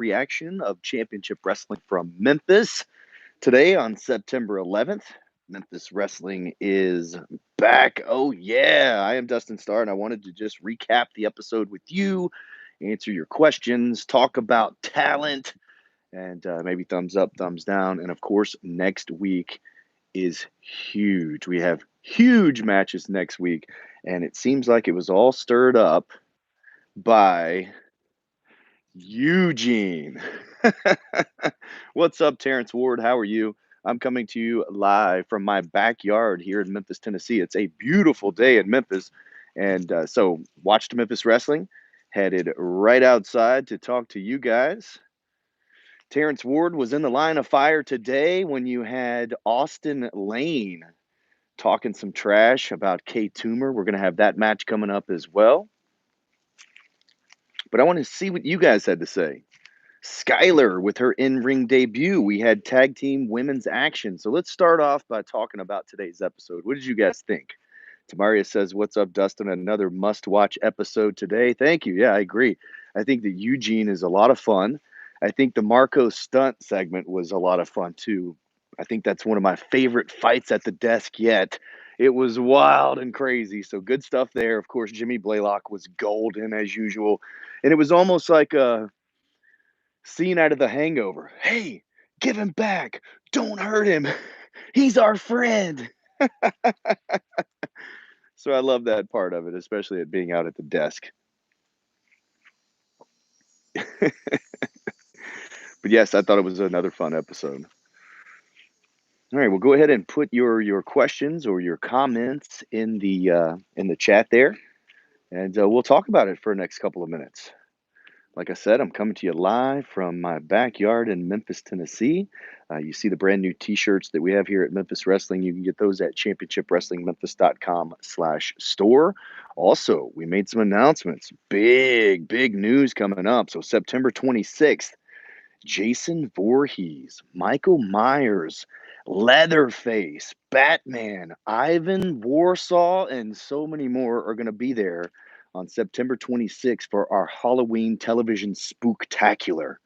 reaction of Championship Wrestling from Memphis. Today on September 11th, Memphis Wrestling is back. Oh, yeah. I am Dustin Starr, and I wanted to just recap the episode with you, answer your questions, talk about talent, and maybe thumbs up, thumbs down. And of course, next week is huge. We have huge matches next week, and it seems like it was all stirred up by Eugene. What's up, Terrence Ward? How are you? I'm coming to you live from my backyard here in Memphis, Tennessee. It's a beautiful day in Memphis. And so, watched Memphis Wrestling, headed right outside to talk to you guys. Terrence Ward was in the line of fire today when you had Austin Lane talking some trash about K Toomer. We're going to have that match coming up as well. But I want to see what you guys had to say. Skylar with her in-ring debut. We had tag team women's action. So let's start off by talking about today's episode. What did you guys think? Tamaria says, "What's up, Dustin? Another must-watch episode today." Thank you. Yeah, I agree. I think that Eugene is a lot of fun. I think the Marco stunt segment was a lot of fun too. I think that's one of my favorite fights at the desk yet. It was wild and crazy. So good stuff there. Of course, Jimmy Blaylock was golden as usual. And it was almost like a scene out of The Hangover. Hey, give him back. Don't hurt him. He's our friend. So I love that part of it, especially it being out at the desk. But yes, I thought it was another fun episode. All right, well, go ahead and put your questions or your comments in the chat there, and we'll talk about it for the next couple of minutes. Like I said, I'm coming to you live from my backyard in Memphis, Tennessee. You see the brand new T-shirts that we have here at Memphis Wrestling. You can get those at championshipwrestlingmemphis.com/store. Also, we made some announcements. Big news coming up. So September 26th, Jason Voorhees, Michael Myers, Leatherface, Batman, Ivan Warsaw, and so many more are going to be there on September 26th for our Halloween television spooktacular.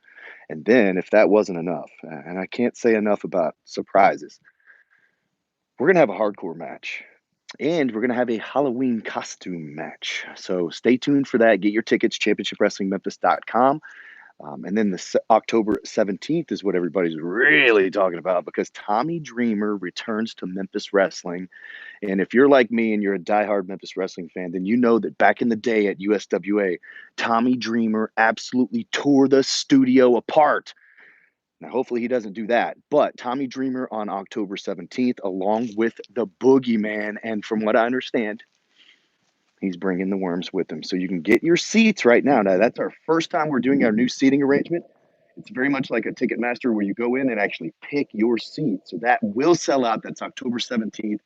And then, if that wasn't enough, and I can't say enough about surprises, we're going to have a hardcore match. And we're going to have a Halloween costume match. So stay tuned for that. Get your tickets, championshipwrestlingmemphis.com. And then October 17th is what everybody's really talking about because Tommy Dreamer returns to Memphis Wrestling. And if you're like me and you're a diehard Memphis Wrestling fan, then you know that back in the day at USWA, Tommy Dreamer absolutely tore the studio apart. Now, hopefully he doesn't do that. But Tommy Dreamer on October 17th, along with the Boogeyman. And from what I understand, he's bringing the worms with him. So you can get your seats right now. Now, that's our first time we're doing our new seating arrangement. It's very much like a Ticketmaster where you go in and actually pick your seat. So that will sell out. That's October 17th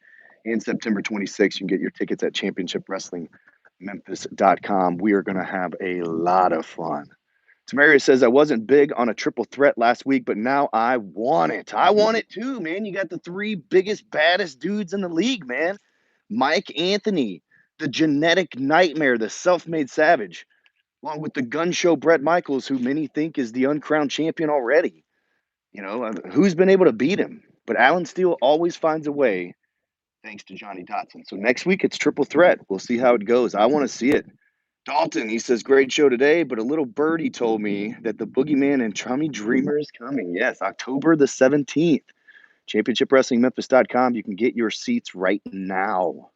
and September 26th. You can get your tickets at championshipwrestlingmemphis.com. We are going to have a lot of fun. Tamaria says, "I wasn't big on a triple threat last week, but now I want it." I want it too, man. You got the three biggest, baddest dudes in the league, man. Mike Anthony, the genetic nightmare, the self-made savage, along with the gun show Brett Michaels, who many think is the uncrowned champion already. You know, who's been able to beat him? But Alan Steele always finds a way, thanks to Johnny Dotson. So next week it's triple threat. We'll see how it goes. I want to see it. Dalton, he says, "Great show today, but a little birdie told me that the Boogeyman and Tommy Dreamer is coming." Yes, October the 17th. ChampionshipWrestlingMemphis.com. You can get your seats right now.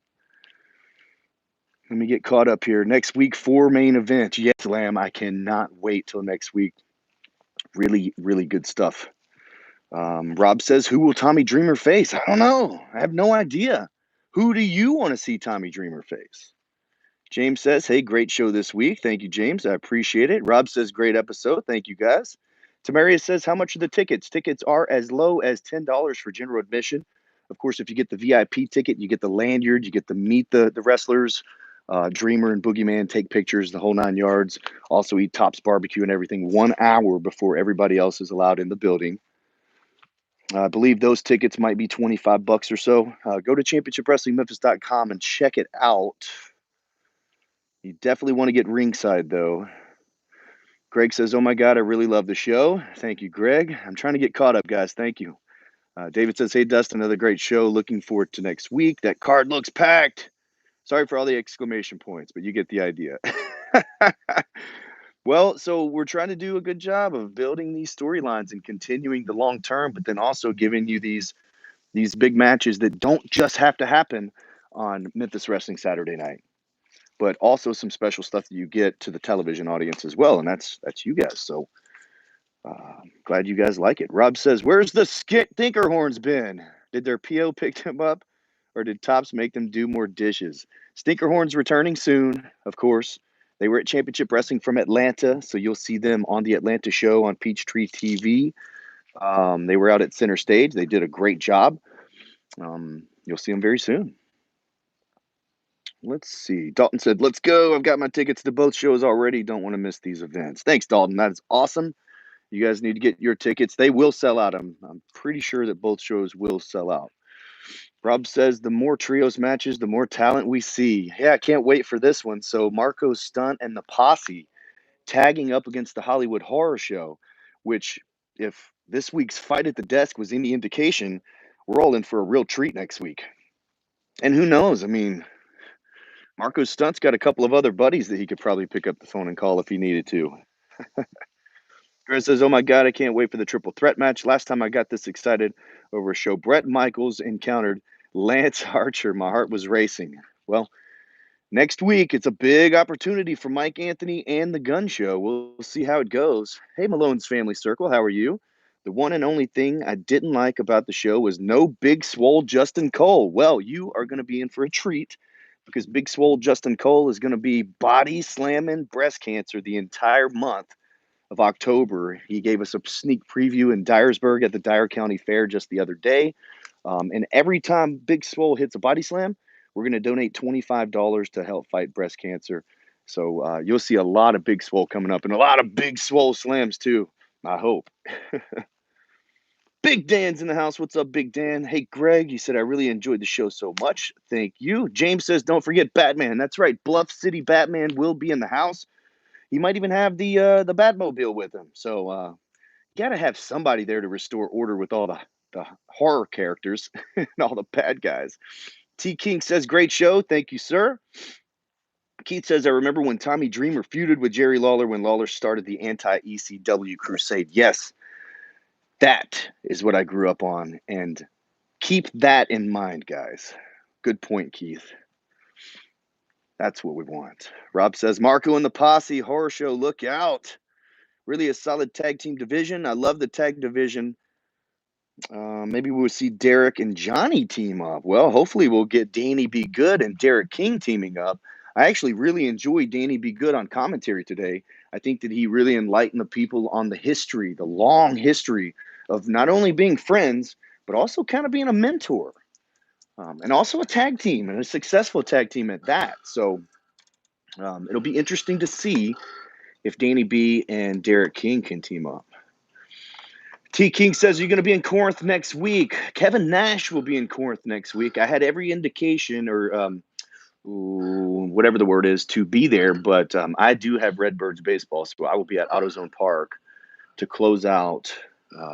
Let me get caught up here. Next week, 4 main events. Yes, Lamb, I cannot wait till next week. Really good stuff. Rob says, "Who will Tommy Dreamer face?" I don't know. I have no idea. Who do you want to see Tommy Dreamer face? James says, "Hey, great show this week." Thank you, James. I appreciate it. Rob says, "Great episode." Thank you, guys. Tamaria says, "How much are the tickets?" Tickets are as low as $10 for general admission. Of course, if you get the VIP ticket, you get the lanyard, you get to meet the wrestlers. Dreamer and Boogeyman take pictures, the whole 9 yards. Also eat Tops barbecue and everything 1 hour before everybody else is allowed in the building. I believe those tickets might be $25 or so. Go to championshipwrestlingmemphis.com and check it out. You definitely want to get ringside, though. Greg says, "Oh my God, I really love the show." Thank you, Greg. I'm trying to get caught up, guys. Thank you. David says, "Hey, Dustin, another great show. Looking forward to next week. That card looks packed." Sorry for all the exclamation points, but you get the idea. Well, so we're trying to do a good job of building these storylines and continuing the long term, but then also giving you these big matches that don't just have to happen on Memphis Wrestling Saturday night, but also some special stuff that you get to the television audience as well, and that's you guys. So glad you guys like it. Rob says, "Where's the Skit Thinkerhorns been? Did their PO pick them up, or did Tops make them do more dishes?" Stinkerhorns returning soon, of course. They were at Championship Wrestling from Atlanta, so you'll see them on the Atlanta show on Peachtree TV. They were out at Center Stage. They did a great job. You'll see them very soon. Let's see. Dalton said, "Let's go. I've got my tickets to both shows already. Don't want to miss these events." Thanks, Dalton. That is awesome. You guys need to get your tickets. They will sell out. I'm pretty sure that both shows will sell out. Rob says the more trios matches, the more talent we see. Yeah, I can't wait for this one. So Marco Stunt and the Posse tagging up against the Hollywood Horror Show, which if this week's fight at the desk was any indication, we're all in for a real treat next week. And who knows? I mean, Marco Stunt's got a couple of other buddies that he could probably pick up the phone and call if he needed to. Chris says, "Oh my God, I can't wait for the triple threat match. Last time I got this excited over a show, Brett Michaels encountered Lance Archer. My heart was racing." Well, next week, it's a big opportunity for Mike Anthony and the Gun Show. We'll see how it goes. Hey, Malone's Family Circle, how are you? The one and only thing I didn't like about the show was no Big Swole Justin Cole. Well, you are going to be in for a treat because Big Swole Justin Cole is going to be body slamming breast cancer the entire month of October. He gave us a sneak preview in Dyersburg at the Dyer County Fair just the other day. And every time Big Swole hits a body slam, we're going to donate $25 to help fight breast cancer. So you'll see a lot of Big Swole coming up and a lot of Big Swole slams too, I hope. Big Dan's in the house. What's up, Big Dan? Hey, Greg, you said I really enjoyed the show so much. Thank you. James says, don't forget Batman. That's right. Bluff City Batman will be in the house. He might even have the Batmobile with him. So you gotta have somebody there to restore order with all the horror characters and all the bad guys. T King says, "Great show, thank you, sir." Keith says, "I remember when Tommy Dreamer feuded with Jerry Lawler when Lawler started the anti-ECW crusade." Yes, that is what I grew up on, and keep that in mind, guys. Good point, Keith. That's what we want. Rob says, "Marco and the Posse Horror Show, look out." Really a solid tag team division. I love the tag division. Maybe we'll see Derek and Johnny team up. Well, hopefully we'll get Danny Be Good and Derek King teaming up. I actually really enjoyed Danny Be Good on commentary today. I think that he really enlightened the people on the history, the long history of not only being friends, but also kind of being a mentor. And also a tag team and a successful tag team at that. So it'll be interesting to see if Danny B and Derek King can team up. T King says, "You're going to be in Corinth next week." Kevin Nash will be in Corinth next week. I had every indication or whatever the word is to be there, but I do have Redbirds baseball, so I will be at AutoZone Park to close out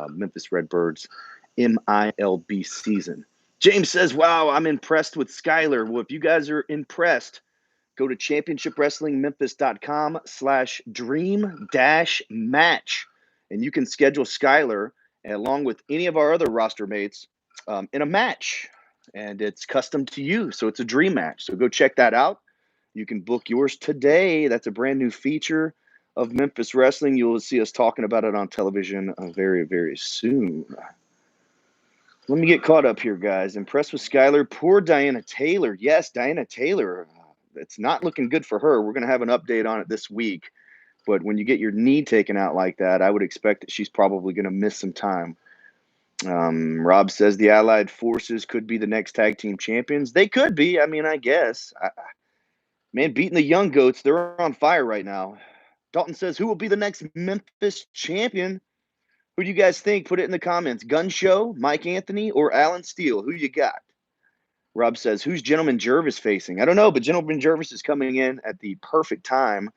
Memphis Redbirds MILB season. James says, "Wow, I'm impressed with Skylar." Well, if you guys are impressed, go to championshipwrestlingmemphis.com/dream-match, and you can schedule Skylar along with any of our other roster mates in a match. And it's custom to you, so it's a dream match. So go check that out. You can book yours today. That's a brand new feature of Memphis Wrestling. You'll see us talking about it on television very, very soon. Let me get caught up here, guys. Impressed with Skylar. Poor Diana Taylor. Yes, Diana Taylor. It's not looking good for her. We're going to have an update on it this week. But when you get your knee taken out like that, I would expect that she's probably going to miss some time. Rob says the Allied Forces could be the next tag team champions. They could be. I mean, I guess. Man, beating the Young Goats, they're on fire right now. Dalton says, "Who will be the next Memphis champion?" Who do you guys think? Put it in the comments. Gun Show, Mike Anthony, or Alan Steele? Who you got? Rob says, "Who's Gentleman Jervis facing?" I don't know, but Gentleman Jervis is coming in at the perfect time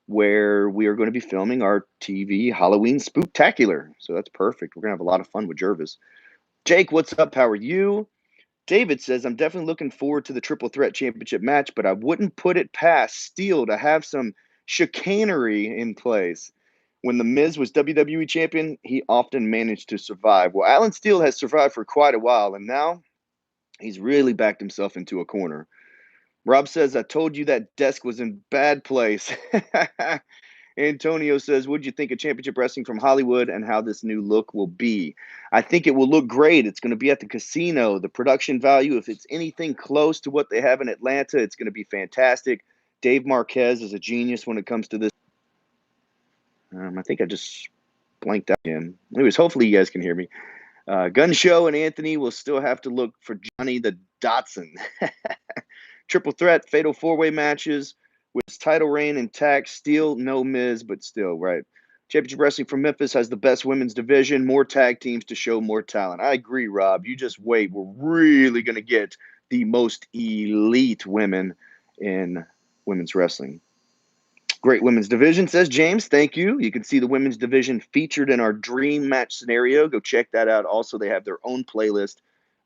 where we are going to be filming our TV Halloween Spooktacular. So that's perfect. We're going to have a lot of fun with Jervis. Jake, what's up? How are you? David says, I'm definitely looking forward to the Triple Threat Championship match, but I wouldn't put it past Steele to have some chicanery in place. When The Miz was WWE champion, he often managed to survive. Well, Alan Steele has survived for quite a while, and now he's really backed himself into a corner. Rob says, I told you that desk was in bad place. Antonio says, what'd you think of Championship Wrestling from Hollywood and how this new look will be? I think it will look great. It's going to be at the casino. The production value, if it's anything close to what they have in Atlanta, it's going to be fantastic. Dave Marquez is a genius when it comes to this. I think I just blanked out again. Anyways, hopefully you guys can hear me. Gun Show and Anthony will still have to look for Johnny the Dotson. Triple threat, fatal four-way matches with his title reign intact. Still no Miz, but still, right. Championship Wrestling from Memphis has the best women's division, more tag teams to show more talent. I agree, Rob. You just wait. We're really going to get the most elite women in women's wrestling. Great women's division, says James. Thank you. You can see the women's division featured in our dream match scenario. Go check that out. Also, they have their own playlist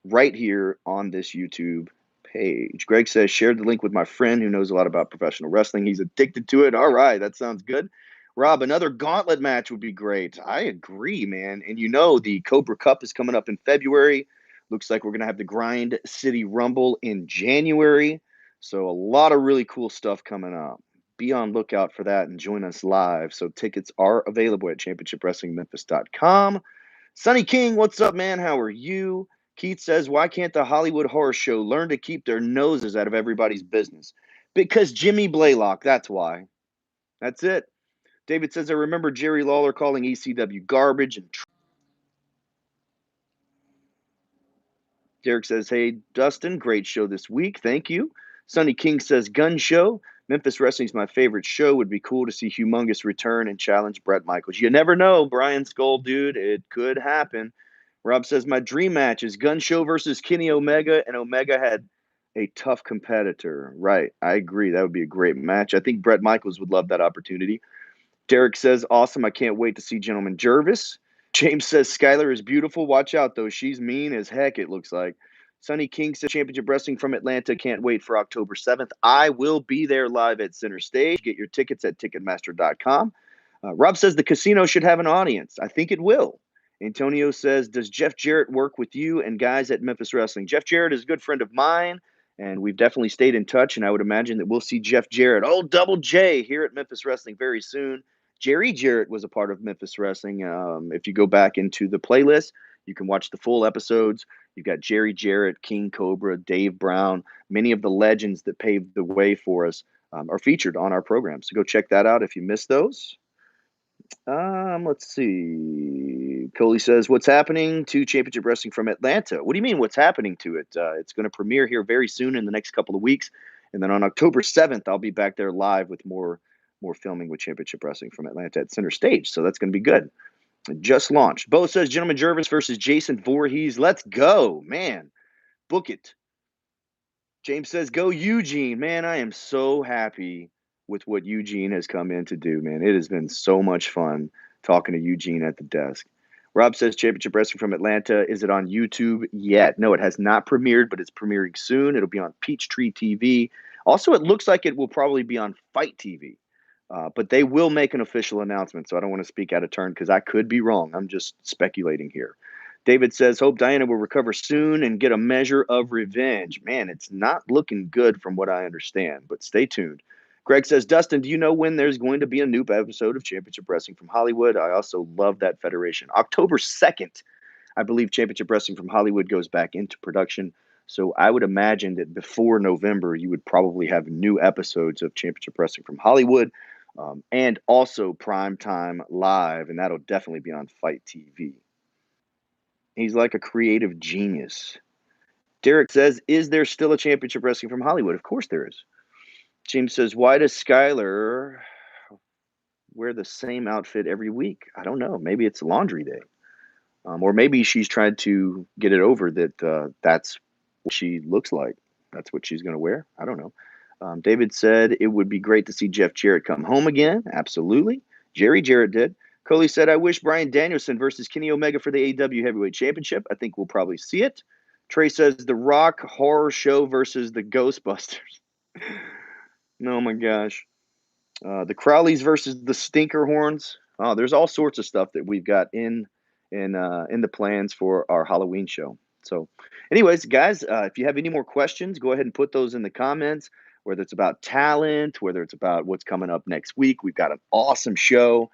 right here on this YouTube page. Greg says, shared the link with my friend who knows a lot about professional wrestling. He's addicted to it. All right, that sounds good. Rob, another gauntlet match would be great. I agree, man. And you know, the Cobra Cup is coming up in February. Looks like we're going to have the Grind City Rumble in January. So, a lot of really cool stuff coming up. Be on lookout for that and join us live. So, tickets are available at championshipwrestlingmemphis.com. Sonny King, what's up, man? How are you? Keith says, why can't the Hollywood Horror Show learn to keep their noses out of everybody's business? Because Jimmy Blaylock, that's why. That's it. David says, I remember Jerry Lawler calling ECW garbage. And Derek says, hey, Dustin, great show this week. Thank you. Sonny King says, gun show. Memphis Wrestling's my favorite show. Would be cool to see Humongous return and challenge Bret Michaels. You never know, Brian Skull, dude. It could happen. Rob says, my dream match is Gun Show versus Kenny Omega, and Omega had a tough competitor. Right. I agree. That would be a great match. I think Bret Michaels would love that opportunity. Derek says, awesome. I can't wait to see Gentleman Jervis. James says, Skylar is beautiful. Watch out, though. She's mean as heck, it looks like. Sonny King says, Championship Wrestling from Atlanta. Can't wait for October 7th. I will be there live at Center Stage. Get your tickets at Ticketmaster.com. Rob says, the casino should have an audience. I think it will. Antonio says, does Jeff Jarrett work with you and guys at Memphis Wrestling? Jeff Jarrett is a good friend of mine, and we've definitely stayed in touch, and I would imagine that we'll see Jeff Jarrett, Double J, here at Memphis Wrestling very soon. Jerry Jarrett was a part of Memphis Wrestling. If you go back into the playlist, you can watch the full episodes. You've got Jerry Jarrett, King Cobra, Dave Brown. Many of the legends that paved the way for us are featured on our program. So go check that out if you missed those. Let's see. Coley says, what's happening to Championship Wrestling from Atlanta? What do you mean, what's happening to it? It's going to premiere here very soon in the next couple of weeks. And then on October 7th, I'll be back there live with more filming with Championship Wrestling from Atlanta at Center Stage. So that's going to be good. It just launched. Bo says, Gentleman Jervis versus Jason Voorhees. Let's go, man. Book it. James says, go Eugene. Man, I am so happy with what Eugene has come in to do, man. It has been so much fun talking to Eugene at the desk. Rob says, Championship Wrestling from Atlanta. Is it on YouTube yet? No, it has not premiered, but it's premiering soon. It'll be on Peachtree TV. Also, it looks like it will probably be on Fight TV. But they will make an official announcement, so I don't want to speak out of turn because I could be wrong. I'm just speculating here. David says, hope Diana will recover soon and get a measure of revenge. Man, it's not looking good from what I understand, but stay tuned. Greg says, Dustin, do you know when there's going to be a new episode of Championship Wrestling from Hollywood? I also love that federation. October 2nd, I believe Championship Wrestling from Hollywood goes back into production. So I would imagine that before November, you would probably have new episodes of Championship Wrestling from Hollywood and also Primetime Live, and that'll definitely be on Fight TV. He's like a creative genius. Derek says, is there still a Championship Wrestling from Hollywood? Of course there is. James says, why does Skylar wear the same outfit every week? I don't know. Maybe it's laundry day. Or maybe she's tried to get it over that that's what she looks like. That's what she's going to wear. I don't know. David said it would be great to see Jeff Jarrett come home again. Absolutely. Jerry Jarrett did. Coley said, I wish Bryan Danielson versus Kenny Omega for the AEW Heavyweight Championship. I think we'll probably see it. Trey says, The Rock Horror Show versus the Ghostbusters. Oh, my gosh. The Crowleys versus the Stinker Horns. Oh, there's all sorts of stuff that we've got in the plans for our Halloween show. So, anyways, guys, if you have any more questions, go ahead and put those in the comments. Whether it's about talent, whether it's about what's coming up next week, we've got an awesome show.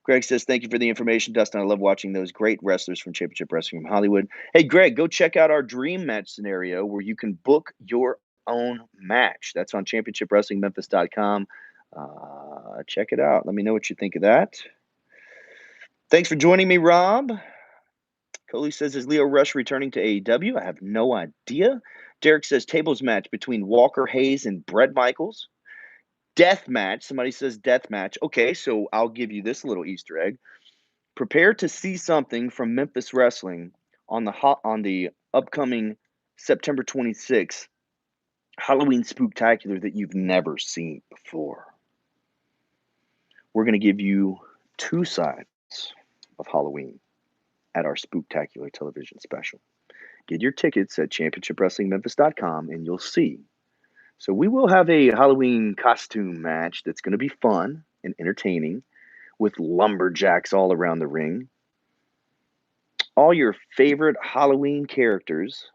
Greg says, thank you for the information, Dustin. I love watching those great wrestlers from Championship Wrestling from Hollywood. Hey, Greg, go check out our dream match scenario where you can book your own match. That's on championshipwrestlingmemphis.com. Check it out. Let me know what you think of that. Thanks for joining me, Rob. Coley says, is Lio Rush returning to AEW? I have no idea. Derek says, tables match between Walker Hayes and Bret Michaels. Death match. Somebody says death match. Okay, so I'll give you this little Easter egg. Prepare to see something from Memphis Wrestling on the upcoming September 26th Halloween Spooktacular that you've never seen before. We're going to give you two sides of Halloween at our Spooktacular television special. Get your tickets at championshipwrestlingmemphis.com and you'll see. So we will have a Halloween costume match that's going to be fun and entertaining with lumberjacks all around the ring. All your favorite Halloween characters,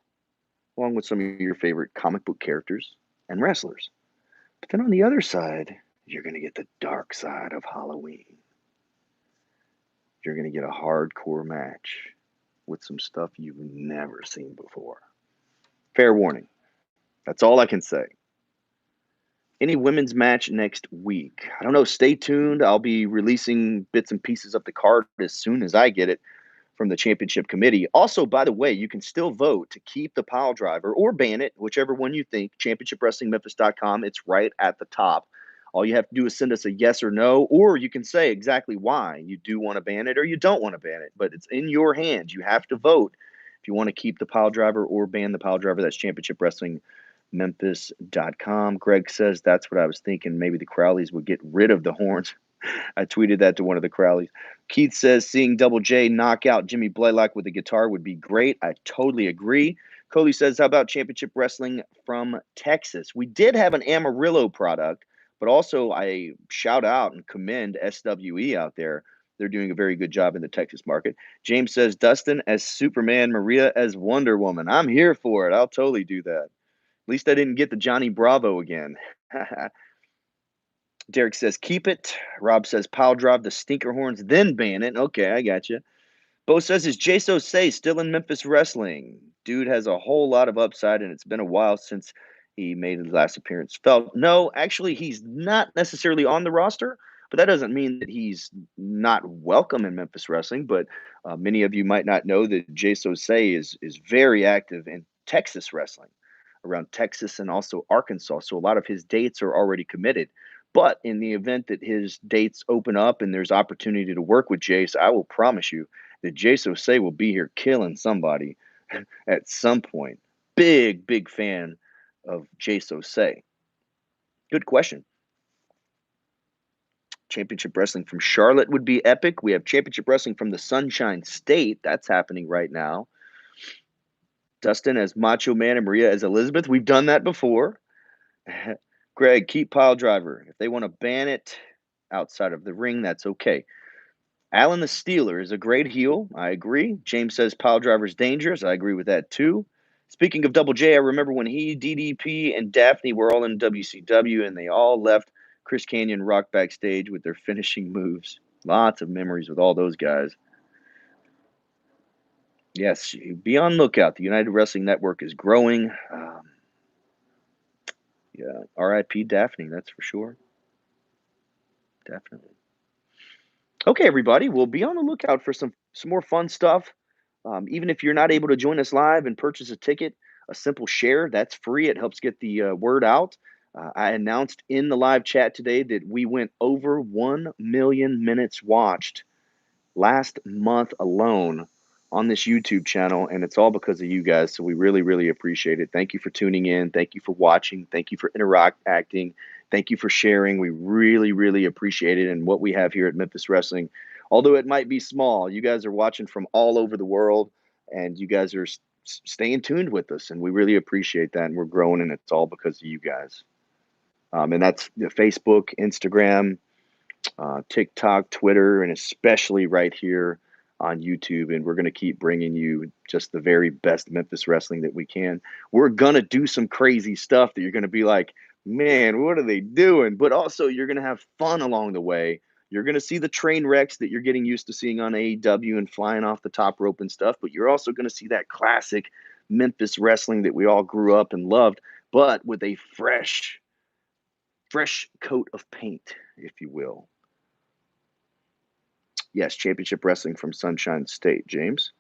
along with some of your favorite comic book characters and wrestlers. But then on the other side, you're going to get the dark side of Halloween. You're going to get a hardcore match with some stuff you've never seen before. Fair warning. That's all I can say. Any women's match next week? I don't know. Stay tuned. I'll be releasing bits and pieces of the card as soon as I get it from the championship committee. Also, by the way, you can still vote to keep the pile driver or ban it, whichever one you think. championshipwrestlingmemphis.com. It's right at the top. All you have to do is send us a yes or no, or you can say exactly why you do want to ban it or you don't want to ban it. But it's in your hands. You have to vote if you want to keep the pile driver or ban the pile driver. That's championshipwrestlingmemphis.com. Greg says that's what I was thinking. Maybe the Crowleys would get rid of the horns. I tweeted that to one of the Crowleys. Keith says seeing Double J knock out Jimmy Blaylock with a guitar would be great. I totally agree. Cody says, how about Championship Wrestling from Texas? We did have an Amarillo product, but also I shout out and commend SWE out there. They're doing a very good job in the Texas market. James says, Dustin as Superman, Maria as Wonder Woman. I'm here for it. I'll totally do that. At least I didn't get the Johnny Bravo again. Derek says, keep it. Rob says, pile drive the stinker horns, then ban it. Okay, I got you. Bo says, is Jaso Say still in Memphis Wrestling? Dude has a whole lot of upside, and it's been a while since he made his last appearance felt. No, actually, he's not necessarily on the roster, but that doesn't mean that he's not welcome in Memphis Wrestling. But many of you might not know that Jaso Say is very active in Texas wrestling, around Texas and also Arkansas. So a lot of his dates are already committed. But in the event that his dates open up and there's opportunity to work with Jace, I will promise you that Jace Osei will be here killing somebody at some point. Big fan of Jace Osei. Good question. Championship Wrestling from Charlotte would be epic. We have Championship Wrestling from the Sunshine State. That's happening right now. Dustin as Macho Man and Maria as Elizabeth. We've done that before. Greg, keep pile driver. If they want to ban it outside of the ring, that's okay. Alan the Steeler is a great heel. I agree. James says pile driver's dangerous. I agree with that too. Speaking of Double J, I remember when he, DDP, and Daphne were all in WCW and they all left Chris Canyon Rock backstage with their finishing moves. Lots of memories with all those guys. Yes, be on lookout. The United Wrestling Network is growing. Yeah, R.I.P. Daphne, that's for sure. Definitely. Okay, everybody, we'll be on the lookout for some more fun stuff. Even if you're not able to join us live and purchase a ticket, a simple share, that's free. It helps get the word out. I announced in the live chat today that we went over 1 million minutes watched last month alone on this YouTube channel, and it's all because of you guys. So we really, really appreciate it. Thank you for tuning in. Thank you for watching. Thank you for interacting. Thank you for sharing. We really, really appreciate it. And what we have here at Memphis Wrestling, although it might be small, you guys are watching from all over the world, and you guys are staying tuned with us, and we really appreciate that. And we're growing, and it's all because of you guys. And that's Facebook, Instagram, TikTok, Twitter, and especially right here on YouTube. And we're going to keep bringing you just the very best Memphis wrestling that we can. We're going to do some crazy stuff that you're going to be like, man, what are they doing? But also, you're going to have fun along the way. You're going to see the train wrecks that you're getting used to seeing on AEW and flying off the top rope and stuff. But you're also going to see that classic Memphis wrestling that we all grew up and loved, but with a fresh coat of paint, if you will. Yes, Championship Wrestling from Sunshine State, James.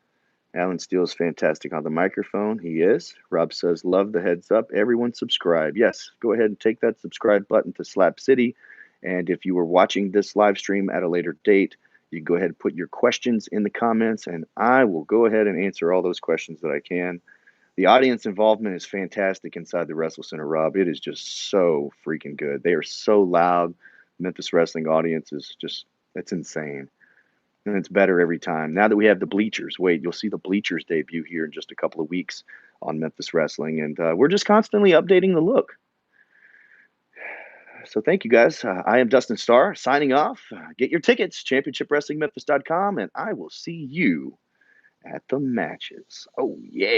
Alan Steele is fantastic on the microphone. He is. Rob says, love the heads up. Everyone subscribe. Yes, go ahead and take that subscribe button to Slap City. And if you were watching this live stream at a later date, you can go ahead and put your questions in the comments, and I will go ahead and answer all those questions that I can. The audience involvement is fantastic inside the Wrestle Center, Rob. It is just so freaking good. They are so loud. Memphis Wrestling audience is just, it's insane. And it's better every time. Now that we have the bleachers, wait, you'll see the bleachers debut here in just a couple of weeks on Memphis Wrestling. And we're just constantly updating the look. So thank you guys. I am Dustin Starr signing off. Get your tickets, championshipwrestlingmemphis.com, and I will see you at the matches. Oh, yeah.